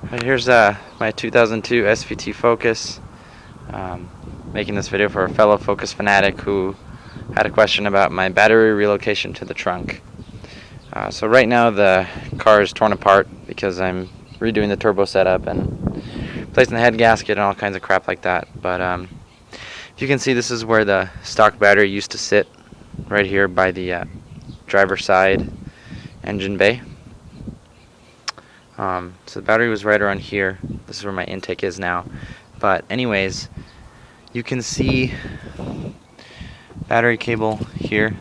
Right, here's my 2002 SVT Focus. Making this video for a fellow Focus fanatic who had a question about my battery relocation to the trunk. So right now the car is torn apart because I'm redoing the turbo setup and placing the head gasket and all kinds of crap like that. But if you can see, this is where the stock battery used to sit, right here by the driver's side engine bay. So the battery was right around here. This is where my intake is now. But anyways, you can see battery cable here,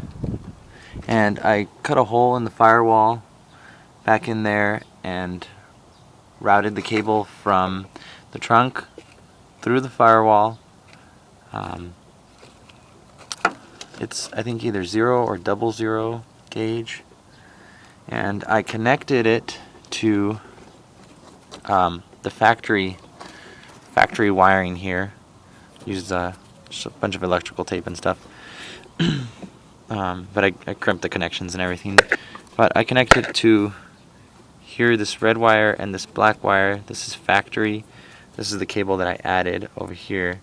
and I cut a hole in the firewall back in there and routed the cable from the trunk through the firewall. It's, I think, either 0 or 00 gauge, and I connected it to the factory wiring here. Used just a bunch of electrical tape and stuff. But I crimped the connections and everything. But I connected to here, this red wire and this black wire. This is factory. This is the cable that I added over here.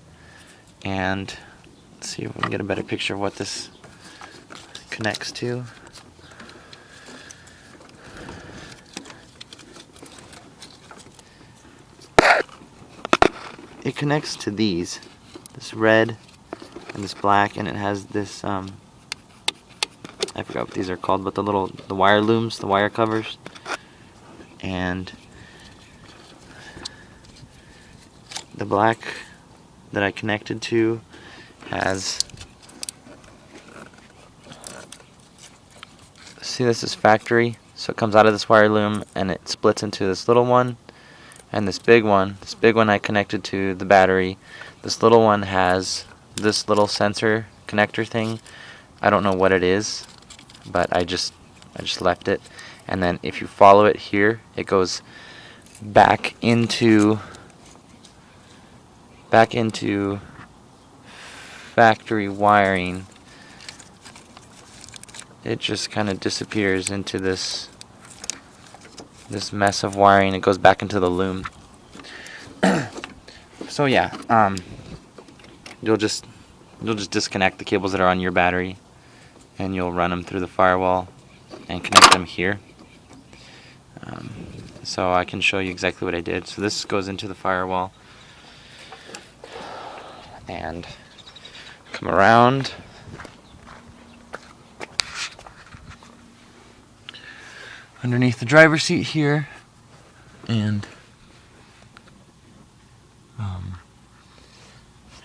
And let's see if we can get a better picture of what this connects to. It connects to these, this red and this black, and it has this, I forgot what these are called, but the wire looms, the wire covers. And the black that I connected to has, see, this is factory, so it comes out of this wire loom and it splits into this little one and this big one. This big one I connected to the battery. This little one has this little sensor connector thing. I don't know what it is, but I just left it. And then if you follow it here, it goes back into factory wiring. It just kind of disappears into this mess of wiring. It goes back into the loom. So yeah, you'll just disconnect the cables that are on your battery, and you'll run them through the firewall and connect them here. So I can show you exactly what I did. So this goes into the firewall and come around. Underneath the driver's seat here, and I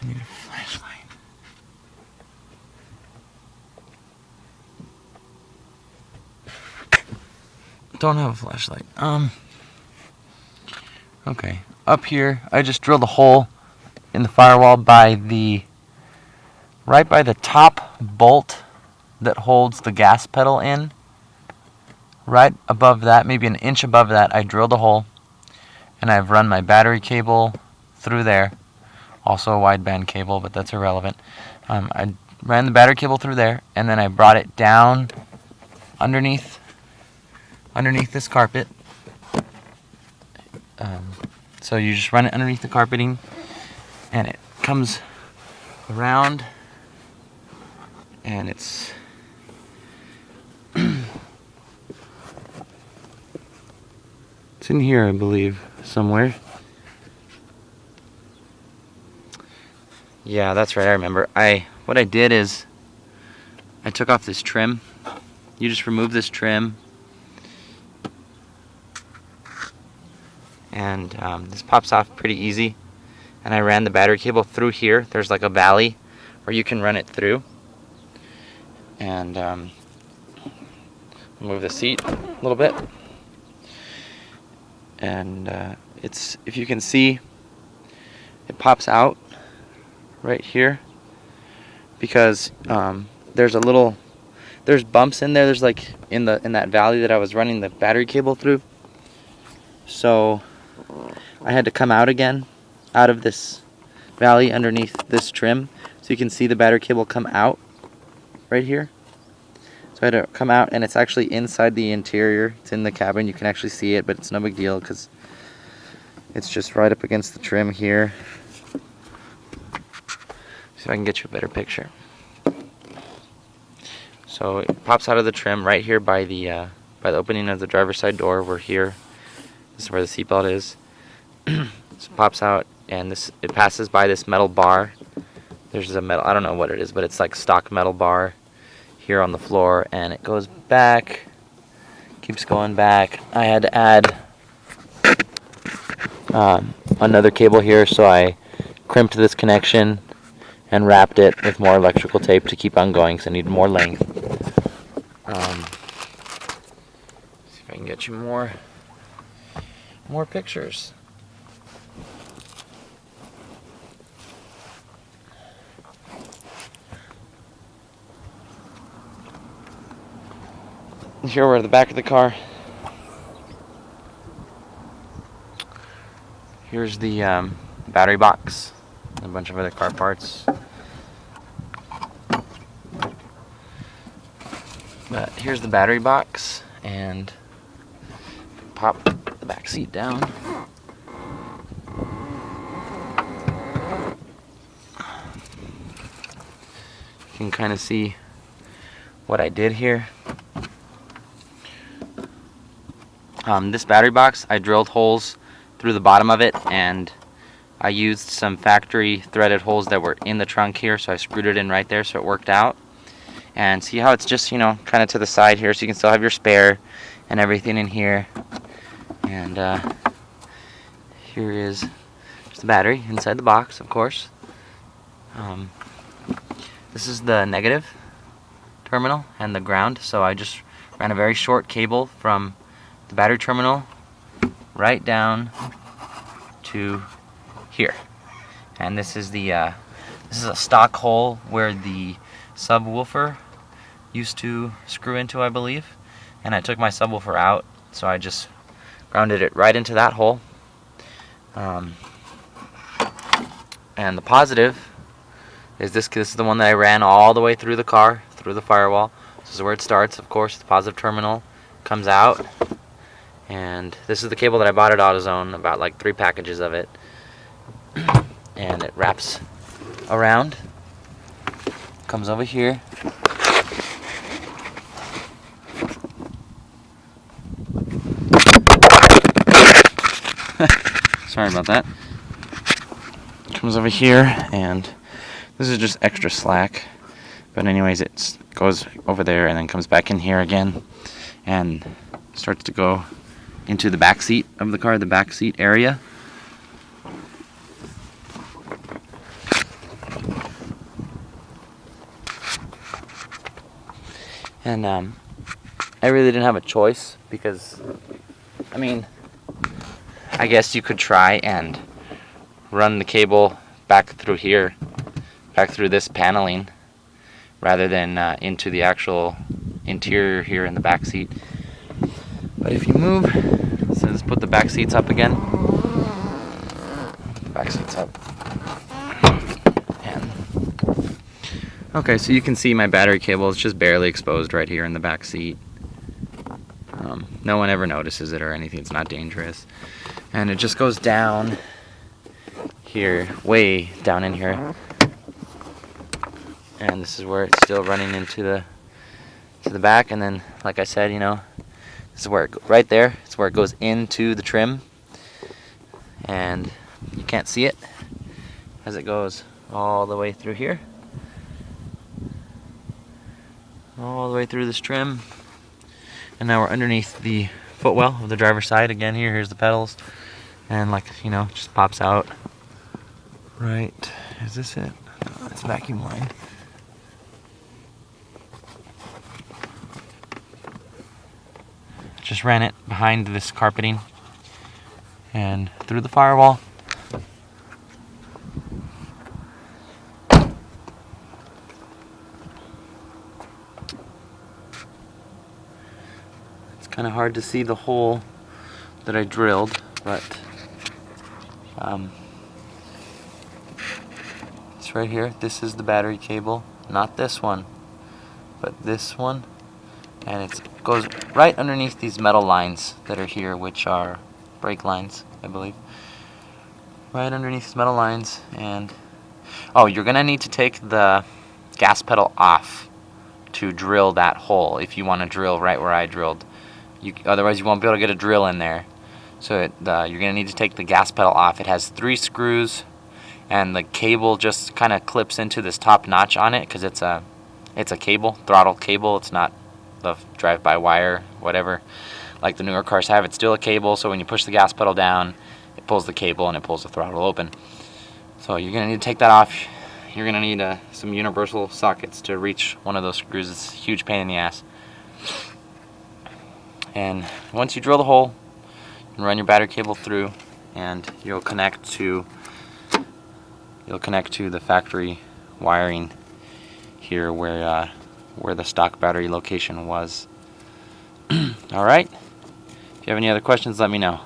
need a flashlight. Don't have a flashlight. Okay, up here I just drilled a hole in the firewall right by the top bolt that holds the gas pedal in. Right above that, maybe an inch above that, I drilled a hole, and I've run my battery cable through there. Also a wideband cable, but that's irrelevant. I ran the battery cable through there, and then I brought it down underneath this carpet. So you just run it underneath the carpeting, and it comes around, and it's it's in here, I believe, somewhere. Yeah, that's right, I remember. What I did is I took off this trim. You just remove this trim, and this pops off pretty easy. And I ran the battery cable through here. There's like a valley where you can run it through. And move the seat a little bit. And it's, if you can see, it pops out right here because there's bumps in there. There's like in that valley that I was running the battery cable through. So I had to come out again, out of this valley underneath this trim, so you can see the battery cable come out right here. So I had to come out, and it's actually inside the interior. It's in the cabin. You can actually see it, but it's no big deal because It's just right up against the trim here. See if I can get you a better picture. So it pops out of the trim right here by the opening of the driver's side door. We're here. This is where the seatbelt is. So it pops out, and it passes by this metal bar. There's a metal, I don't know what it is, but it's like stock metal bar here on the floor, and it goes back, keeps going back. I had to add another cable here, so I crimped this connection and wrapped it with more electrical tape to keep on going, because I need more length. See if I can get you more pictures. Here we're at the back of the car. Here's the battery box, a bunch of other car parts. But here's the battery box, and pop the back seat down. You can kind of see what I did here. This battery box, I drilled holes through the bottom of it, and I used some factory threaded holes that were in the trunk here, so I screwed it in right there so it worked out. And see how it's just, kind of to the side here, so you can still have your spare and everything in here. And here is just the battery inside the box, of course. This is the negative terminal and the ground, so I just ran a very short cable from the battery terminal right down to here. And this is a stock hole where the subwoofer used to screw into, I believe. And I took my subwoofer out, so I just grounded it right into that hole. And the positive is this is the one that I ran all the way through the car, through the firewall. This is where it starts, of course. The positive terminal comes out. And this is the cable that I bought at AutoZone, about like 3 packages of it. And it wraps around, comes over here. Sorry about that. Comes over here, and this is just extra slack. But anyways, it goes over there and then comes back in here again and starts to go into the back seat of the car, the back seat area. And I really didn't have a choice, because I guess you could try and run the cable back through here, back through this paneling, rather than into the actual interior here in the back seat. But if you move, so let's put the back seats up again. Back seats up. And okay, so you can see my battery cable is just barely exposed right here in the back seat. No one ever notices it or anything. It's not dangerous. And it just goes down here, way down in here. And this is where it's still running into the back. And then, like I said, this is where right there. It's where it goes into the trim, and you can't see it as it goes all the way through here, all the way through this trim. And now we're underneath the footwell of the driver's side again. Here's the pedals, and it just pops out. Right? Is this it? No, it's vacuum line. Just ran it behind this carpeting and through the firewall. It's kind of hard to see the hole that I drilled, but it's right here. This is the battery cable, not this one, but this one. And it goes right underneath these metal lines that are here, which are brake lines, I believe. right underneath these metal lines. And oh, you're gonna need to take the gas pedal off to drill that hole if you want to drill right where I drilled. Otherwise you won't be able to get a drill in there. So you're gonna need to take the gas pedal off. It has 3 screws, and the cable just kind of clips into this top notch on it because it's a cable, throttle cable. It's not the drive-by-wire, whatever, like the newer cars have. It's still a cable, so when you push the gas pedal down, it pulls the cable and it pulls the throttle open. So you're going to need to take that off. You're going to need some universal sockets to reach one of those screws. It's a huge pain in the ass. And once you drill the hole, you can run your battery cable through, and you'll connect to the factory wiring here where the stock battery location was. Alright, if you have any other questions, let me know.